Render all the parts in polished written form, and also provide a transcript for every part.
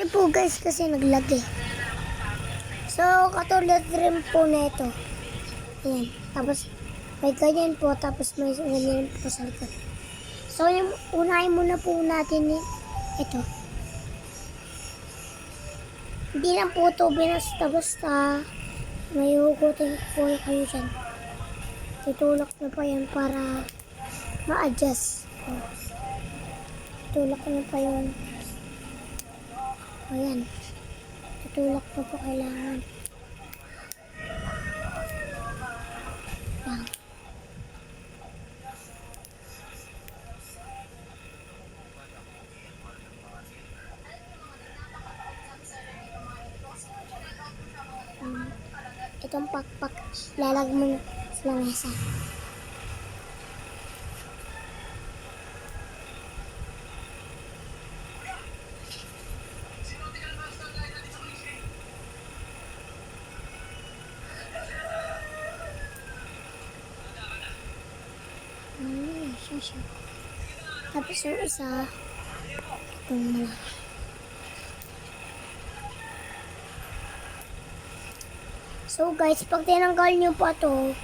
Sorry po guys kasi naglagay. So, katulad rin po na ito. Ayan. Tapos, may ganyan po. Tapos, may ganyan po sa likod. So, yung unahin muna po natin ito. Hindi lang po ito binasta-basta. May hugutin po kayo dyan. Tutulak na pa yan para ma-adjust. Tutulak na pa yun. Ayan. Tutulak na po kailangan. Yan. Itong pakpak, lalag mo na sa lamesa. Siya. Tapos yung isa, itong malaki. So guys, pag tinanggal nyo po ito,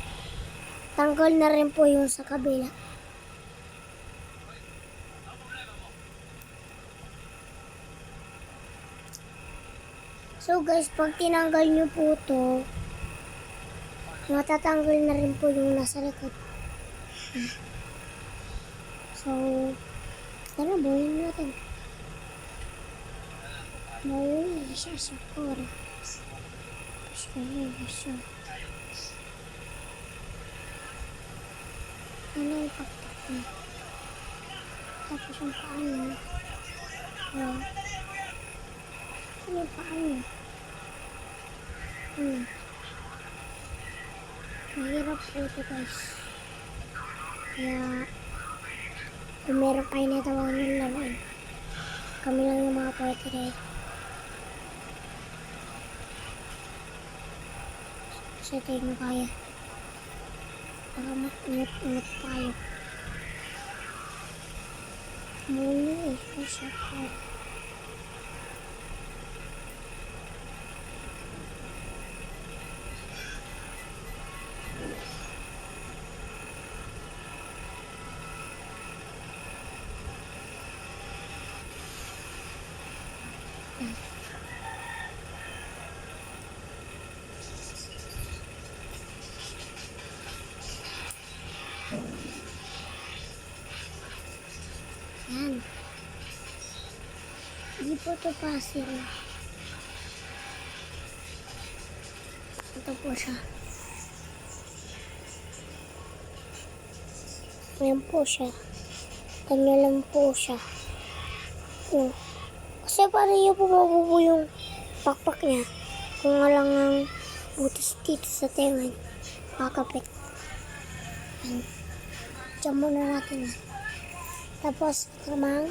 tanggal na rin po yung sa kabila. So guys, pag tinanggal nyo po ito, matatanggal na rin po yung nasa likod. So, tara, buhin natin. Buhin siya sa kore. Siya. Ano yung pakpak niya? Tapos yung paa niya. Ano yung paa niya? Mahirap po ito guys. Kaya, kung meron kayo natawag ng laman, kami lang yung mga pwede rin. Kasi tayo na kaya. Para mag-ingat tayo. Muli siya po. Yan. Hindi po ito pasil. Ito po siya. Ayan po siya. Kanya lang po siya. Kasi parang yung pumabubo yung pakpak niya. Kung nga lang ang butas dito sa tenga. Kakapit. Diyan muna natin. Tapos, kamang